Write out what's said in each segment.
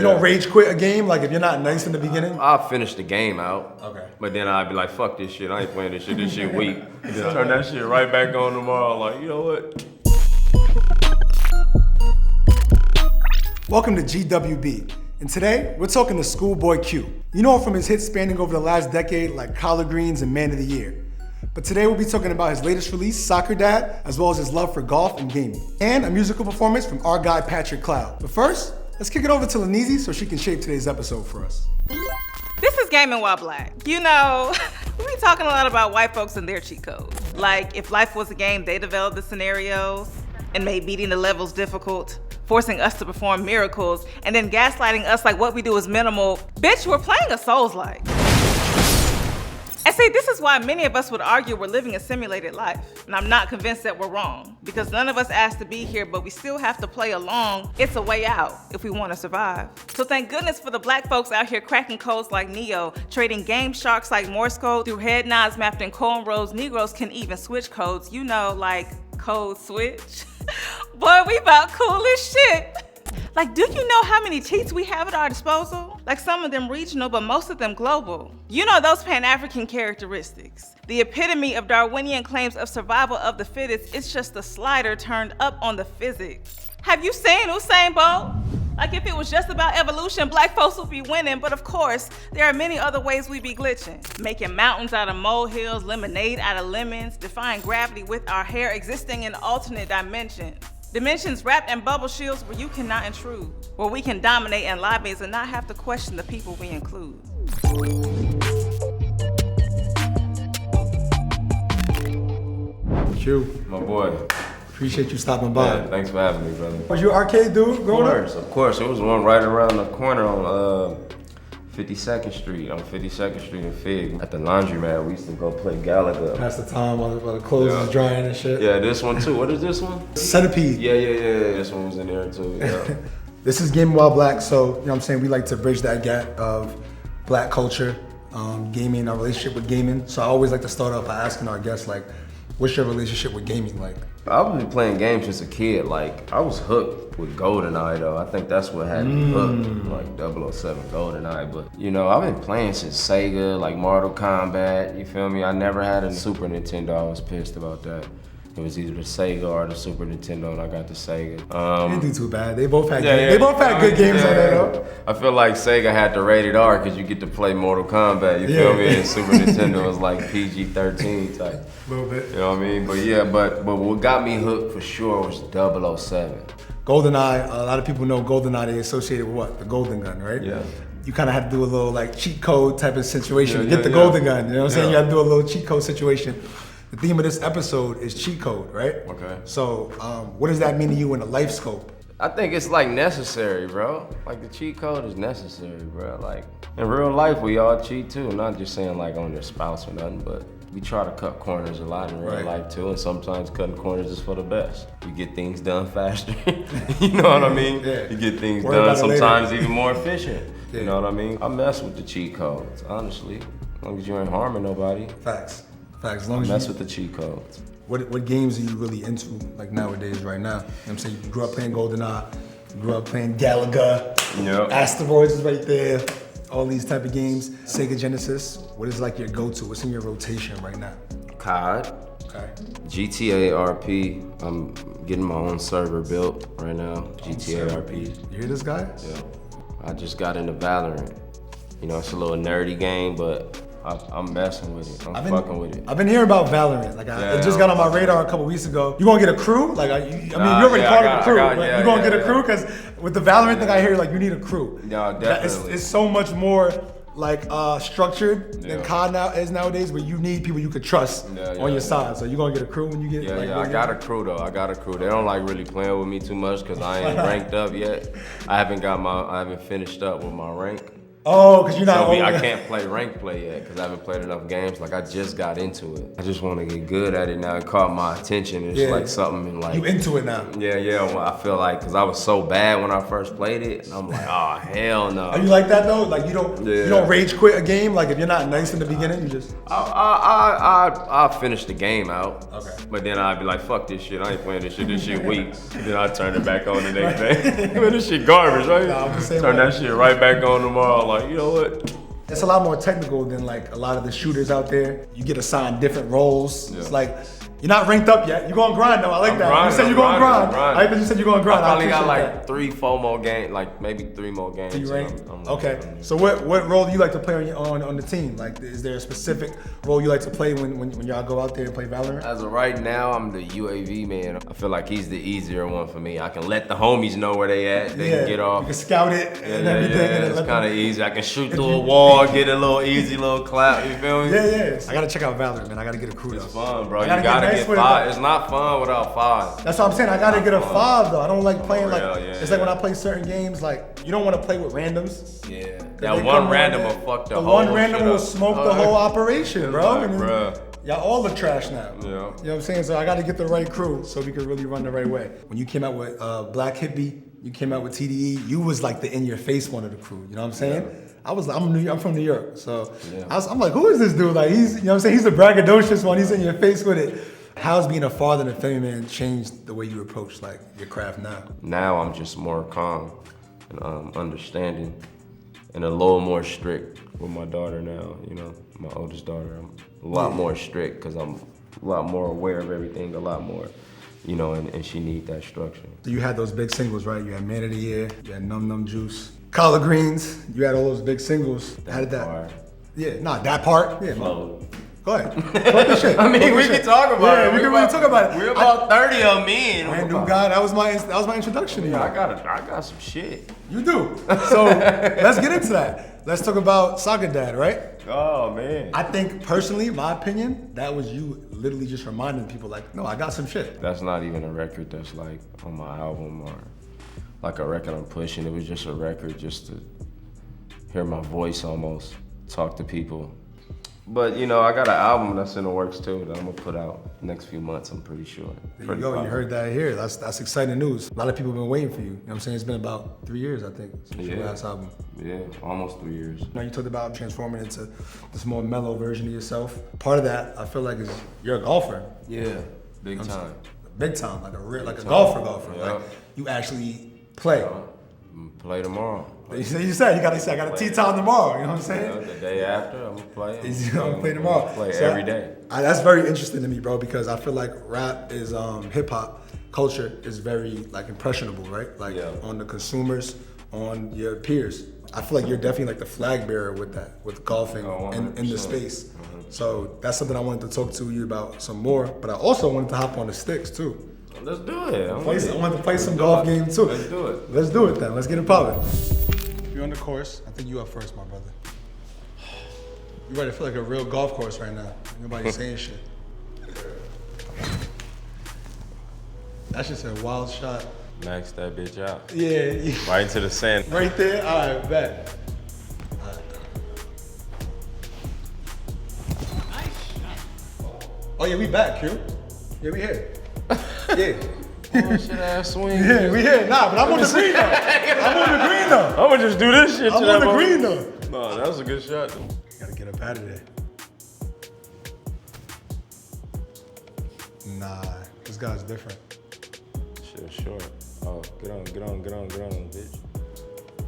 You don't rage quit a game, like if you're not nice in the beginning? I'll finish the game out. Okay. But then I'd be like, fuck this shit, I ain't playing this shit weak. And then turn that shit right back on tomorrow, like, you know what? Welcome to GWB. And today, we're talking to ScHoolboy Q. You know him from his hits spanning over the last decade like Collard Greens and Man of the Year. But today we'll be talking about his latest release, Soccer Dad, as well as his love for golf and gaming, and a musical performance from our guy Patrick Cloud. But first, let's kick it over to Lanizi so she can shape today's episode for us. This is Gaming While Black. You know, we be talking a lot about white folks and their cheat codes. Like, if life was a game, they developed the scenarios and made beating the levels difficult, forcing us to perform miracles, and then gaslighting us like what we do is minimal. Bitch, we're playing a Souls-like. And see, this is why many of us would argue we're living a simulated life. And I'm not convinced that we're wrong, because none of us asked to be here, but we still have to play along. It's a way out if we want to survive. So thank goodness for the black folks out here cracking codes like Neo, trading game sharks like Morse code through head nods mapped in cornrows. Negroes can even switch codes, you know, like code switch. Boy, we about cool as shit. Like, do you know how many cheats we have at our disposal? Like, some of them regional, but most of them global. You know those Pan-African characteristics. The epitome of Darwinian claims of survival of the fittest. It's just a slider turned up on the physics. Have you seen Usain Bolt? Like, if it was just about evolution, black folks would be winning, but of course, there are many other ways we be glitching. Making mountains out of molehills, lemonade out of lemons, defying gravity with our hair, existing in alternate dimensions. Dimensions wrapped in bubble shields where you cannot intrude, where we can dominate in lobbies and not have to question the people we include. Q, My boy. appreciate you stopping by. Yeah, thanks for having me, brother. Was you an arcade dude growing up? Of course. It was one right around the corner on 52nd Street, on 52nd Street in Fig. At the laundromat, we used to go play Galaga. Pass the time while the clothes is drying and shit. Yeah, this one too. What is this one? Centipede. Yeah. This one was in there too, yeah. This is Gaming While Black, so, you know what I'm saying, we like to bridge that gap of black culture, gaming, our relationship with gaming. So I always like to start off by asking our guests, like, what's your relationship with gaming like? I've been playing games since a kid. Like, I was hooked with Goldeneye though. I think that's what had me hooked, like 007 Goldeneye. But, you know, I've been playing since Sega, like Mortal Kombat, you feel me? I never had a Super Nintendo. I was pissed about that. It was either the Sega or the Super Nintendo, and I got the Sega. You didn't do too bad. They both had they both had good games on there though. I feel like Sega had the rated R because you get to play Mortal Kombat, you feel me? And Super Nintendo was like PG-13 type. A little bit. You know what I mean? But yeah, but what got me hooked for sure was 007. Goldeneye, a lot of people know Goldeneye, they associated with what? The golden gun, right? Yeah. You kind of had to do a little like cheat code type of situation to get the golden gun, you know what I'm saying? You had to do a little cheat code situation. The theme of this episode is cheat code, right? Okay. So, what does that mean to you in a life scope? I think it's like necessary, bro. Like the cheat code is necessary, bro. Like in real life, we all cheat too. Not just saying like on your spouse or nothing, but we try to cut corners a lot in real life too. And sometimes cutting corners is for the best. You get things done faster. You know what I mean? Yeah. You get things Worry done about it sometimes later. even more efficient. Yeah. You know what I mean? I mess with the cheat codes, honestly. As long as you ain't harming nobody. Facts. As long as Mess you with the cheat codes. What games are you really into like nowadays, right now? You know what I'm saying? You grew up playing GoldenEye, you grew up playing Galaga, Yep. Asteroids is right there, all these type of games. Sega Genesis, what is like your go-to? What's in your rotation right now? COD. Okay. GTA RP. I'm getting my own server built right now. GTA RP. You hear this guy? Yeah. I just got into Valorant. You know, it's a little nerdy game, but I'm messing with it. I'm fucking with it. I've been hearing about Valorant. Like, it just got on my radar a couple weeks ago. You gonna get a crew? Like, I mean, you're already part of the crew, but you gonna get a crew? Because with the Valorant thing, I hear like you need a crew. No, definitely. It's so much more like structured than COD nowadays, where you need people you could trust on your side. So you gonna get a crew when you get? I got a crew though. I got a crew. They don't like really playing with me too much because I ain't ranked up yet. I haven't finished up with my rank. Oh, because you're not. So I can't play rank play yet because I haven't played enough games. Like I just got into it. I just want to get good at it now. It caught my attention. It's like something like you into it now. Yeah. Well, I feel like because I was so bad when I first played it, and I'm like, oh hell no. Are you like that though? Like you don't rage quit a game. Like if you're not nice in the beginning, you just. I finish the game out. Okay. But then I'd be like, fuck this shit. I ain't playing this shit. This shit weak. Then I turn it back on the next day. Man, this shit garbage, right? Turn that shit right back on tomorrow. Like, you know what? It's a lot more technical than like a lot of the shooters out there. You get assigned different roles. It's like you're not ranked up yet. You're going to grind though. I like that. You said you're going to grind. I even said you're going to grind. I probably got like 3-4 more games, like maybe 3 more games. Okay. So what role do you like to play on the team? Like, is there a specific role you like to play when y'all go out there and play Valorant? As of right now, I'm the UAV man. I feel like he's the easier one for me. I can let the homies know where they at. They can get off. You can scout it and everything. Yeah, it's kind of easy. I can shoot through a wall, get a little easy little clap. You feel me? Yeah. I gotta check out Valorant, man. I gotta get a crew. It's fun, bro. You gotta get 5. It's not fun without 5. That's what I'm saying. I gotta get a 5 though. I don't like playing it's like when I play certain games, like you don't want to play with randoms. Yeah. That one random will fuck the whole. The one random will smoke the whole operation, bro. Like, bro. Y'all all the trash now. Yeah. You know what I'm saying? So I gotta get the right crew so we can really run the right way. When you came out with Black Hippie, you came out with TDE, you was like the in-your-face one of the crew. You know what I'm saying? Yeah. I'm from New York, so I'm like, who is this dude? Like he's, you know what I'm saying? He's the braggadocious one. He's in your face with it. How's being a father and a family man changed the way you approach like your craft now? Now I'm just more calm and understanding and a little more strict with my daughter now. You know, my oldest daughter. I'm a lot more strict because I'm a lot more aware of everything, a lot more, you know, and she needs that structure. So you had those big singles, right? You had Man of the Year, you had Num Num Juice, Collard Greens. You had all those big singles. How did that? Part. Yeah, that part. Yeah, Flow. Go ahead. Talk the shit. I mean, we can talk about it. Yeah, we can really talk about it. We're about 30 of me. Brand new guy. That was my introduction to you. I got some shit. You do. So let's get into that. Let's talk about Soccer Dad, right? Oh man. I think personally, my opinion, that was you literally just reminding people like, no, I got some shit. That's not even a record that's like on my album or like a record I'm pushing. It was just a record just to hear my voice almost, talk to people. But you know, I got an album that's in the works too that I'm gonna put out next few months, I'm pretty sure. There you go, you heard that here. That's exciting news. A lot of people have been waiting for you. You know what I'm saying? It's been about 3 years, I think, since your last album. Yeah, almost 3 years. Now you talked about transforming into this more mellow version of yourself. Part of that, I feel like, is you're a golfer. Yeah, big time. Big time, like a golfer. Yeah. Like you actually play. Play tomorrow. You said I got a tea time tomorrow. You know what I'm saying? Yeah, the day after, I'm gonna play. I'm gonna play tomorrow. Play every day. That's very interesting to me, bro, because I feel like rap is hip hop culture is very like impressionable, right? Like on the consumers, on your peers. I feel like you're definitely like the flag bearer with that, with golfing in the space. 100%. So that's something I wanted to talk to you about some more. But I also wanted to hop on the sticks too. Let's do it. I wanted to play some golf games too. Let's do it. Let's do it then. Let's get it poppin'. You're on the course. I think you up first, my brother. You ready to feel like a real golf course right now. Nobody's saying shit. That's just a wild shot. Max that bitch out. Yeah. Right into the sand. Right there? All right, bet. Oh yeah, we back, Q. Yeah, we here. Yeah. Bullshit ass swing. Yeah, we here. Nah, but I'm on the green though. I'm gonna just do this shit. I'm on the green though. No, that was a good shot though. Gotta get up out of there. Nah, this guy's different. Shit, short. Oh, get on, bitch.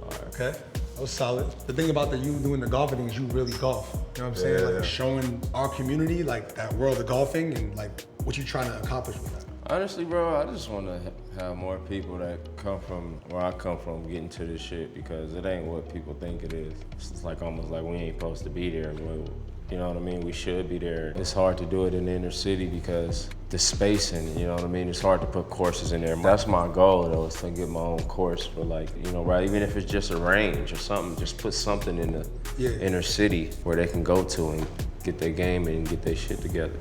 All right. Okay, that was solid. The thing about you doing the golfing thing is you really golf. You know what I'm saying? Like showing our community like that world of golfing and like what you trying to accomplish with that. Honestly, bro, I just want to have more people that come from where I come from get into this shit because it ain't what people think it is. It's like almost like we ain't supposed to be there. You know what I mean? We should be there. It's hard to do it in the inner city because the spacing, you know what I mean? It's hard to put courses in there. That's my goal though, is to get my own course for like, you know, right? Even if it's just a range or something, just put something in the inner city where they can go to and get their game and get their shit together.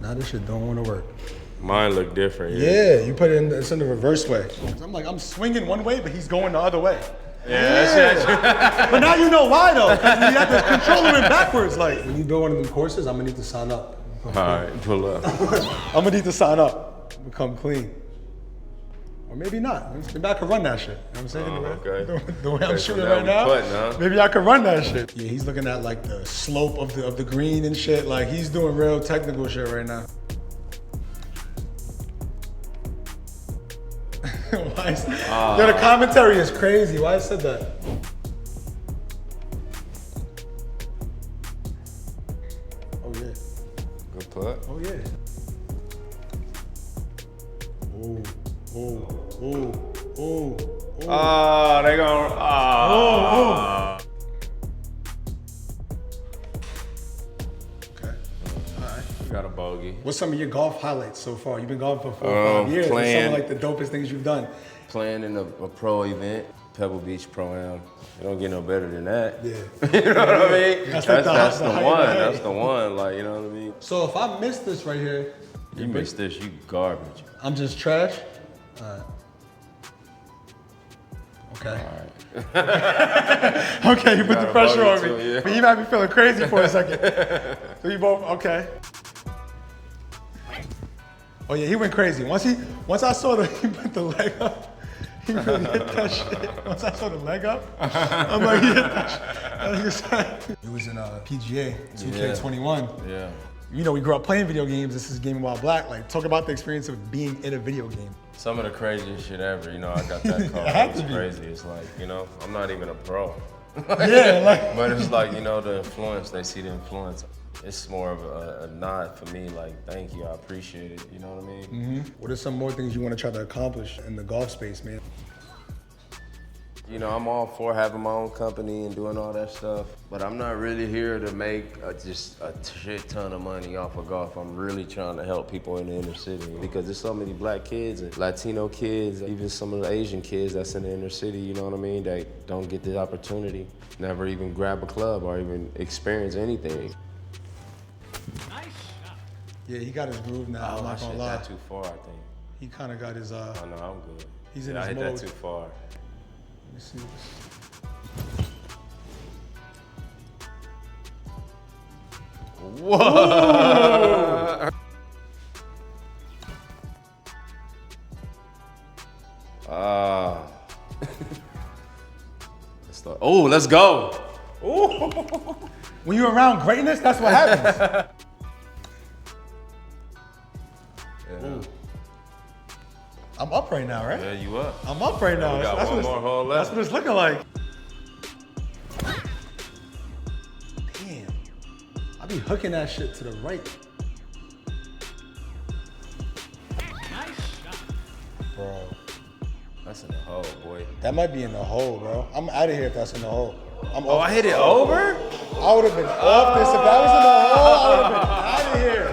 Now this shit don't want to work. Mine look different. Yeah, you put it in the reverse way. I'm like, I'm swinging one way, but he's going the other way. Yeah. But now you know why though, because you have to control them backwards. Like when you build one of them courses, I'm gonna need to sign up. All right, pull up. I'm gonna need to sign up, become clean. Or maybe not. Maybe I could run that shit. You know what I'm saying? Okay. The way I'm shooting so right now, putting, huh? maybe I could run that shit. Yeah, he's looking at like the slope of the green and shit. Like he's doing real technical shit right now. Why is, yo, the commentary is crazy. Why I said that? Oh yeah. Good putt. Oh yeah. Oh, oh, oh, oh, oh. Oh, they gonna. Oh. Okay. All right. We got a bogey. What's some of your golf highlights so far? You've been golfing for 4 or 5 years. What's some of like the dopest things you've done? Playing in a pro event, Pebble Beach Pro-Am. You don't get no better than that. Yeah. You know what I mean? That's That's the the height. one. That's the one. Like, you know what I mean? So if I miss this right here, You miss this, you garbage. I'm just trash? All right. Okay. All right. Okay, you put the got a pressure on bogey me. too, yeah. But you might be feeling crazy for a second. So you both, okay. Oh yeah, he went crazy. Once I saw he put the leg up, he really hit that shit. Once I saw the leg up, I'm like, he hit that shit. He was in PGA 2K21. Yeah. You know, we grew up playing video games. This is Gaming While Black. Like, talk about the experience of being in a video game. Some of the craziest shit ever. You know, I got that call. had It was to be. crazy. It's like, you know, I'm not even a pro. Yeah, like. But it's like, you know, the influence, they see the influence. It's more of a nod for me, like, thank you, I appreciate it, you know what I mean? Mm-hmm. What are some more things you want to try to accomplish in the golf space, man? You know, I'm all for having my own company and doing all that stuff, but I'm not really here to make just a shit ton of money off of golf. I'm really trying to help people in the inner city because there's so many black kids and Latino kids, even some of the Asian kids that's in the inner city, you know what I mean? They don't get the opportunity, never even grab a club or even experience anything. Yeah, he got his groove now. I'm not gonna lie. That too far, I think. He kind of got his. Oh no, I'm good. He's in I his hit mode. that too far. Let me see this. Whoa! Oh, let's go. Ooh. When you're around greatness, that's what happens. Yeah. I'm up right now, right? Yeah, you up. I'm up right now. We got That's one what more hole That's left. what it's looking like. Damn. I be hooking that shit to the right. Bro, That's in the hole, boy. that might be in the hole, bro. I'm out of here if that's in the hole. I'm Oh, off I hit it over? I would have been off this. If that was in the hole, I would have been out of here.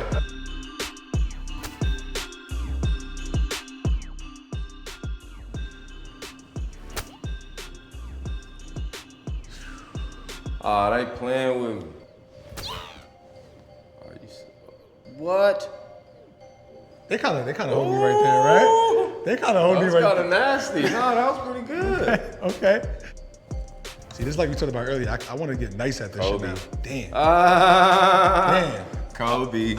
Oh, they playing with me. What? They kind of hold me right there, right? They kind of hold me That was right kind of nasty. No, that was pretty good. there. Okay. See, this is like we talked about earlier. I want to get nice at this Kobe. shit now. Damn. Ah, Damn. Kobe.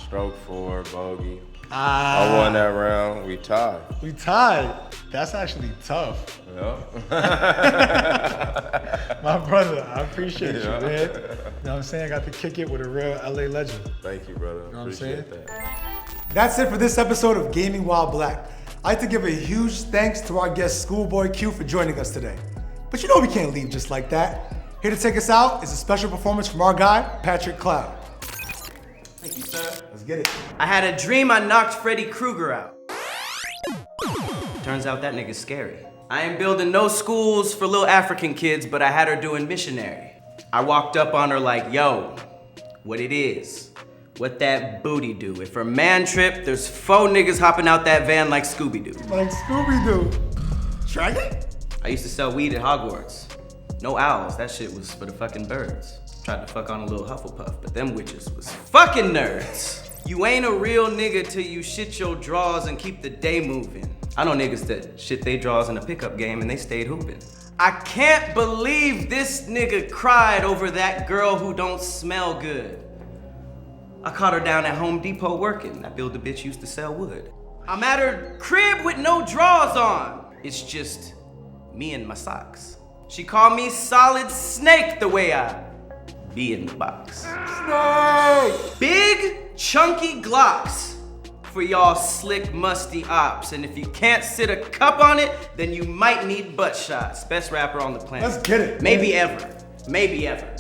Stroke 4, bogey. I won that round. We tied. We tied. That's actually tough. Yeah. My brother, I appreciate Yeah. you, man. You know what I'm saying? I got to kick it with a real LA legend. Thank you, brother. what I'm Appreciate saying? that. That's it for this episode of Gaming While Black. I'd like to give a huge thanks to our guest ScHoolboy Q for joining us today. But you know we can't leave just like that. Here to take us out is a special performance from our guy, Patrick Cloud. Thank you, sir. Let's get it. I had a dream I knocked Freddy Krueger out. Turns out that nigga's scary. I ain't building no schools for little African kids, but I had her doing missionary. I walked up on her like, yo, what it is, what that booty do. If her man trip, there's 4 niggas hopping out that van like Scooby-Doo. Like Scooby-Doo. Dragon? I used to sell weed at Hogwarts. No owls, that shit was for the fucking birds. Tried to fuck on a little Hufflepuff, but them witches was fucking nerds. You ain't a real nigga till you shit your drawers and keep the day moving. I know niggas that shit they drawers in a pickup game and they stayed hooping. I can't believe this nigga cried over that girl who don't smell good. I caught her down at Home Depot working. That Build-A-Bitch used to sell wood. I'm at her crib with no drawers on. It's just me and my socks. She called me Solid Snake the way I be in the box. Snake! Big, chunky Glocks for y'all slick, musty ops. And if you can't sit a cup on it, then you might need butt shots. Best rapper on the planet. Let's get it. Maybe ever. Maybe ever.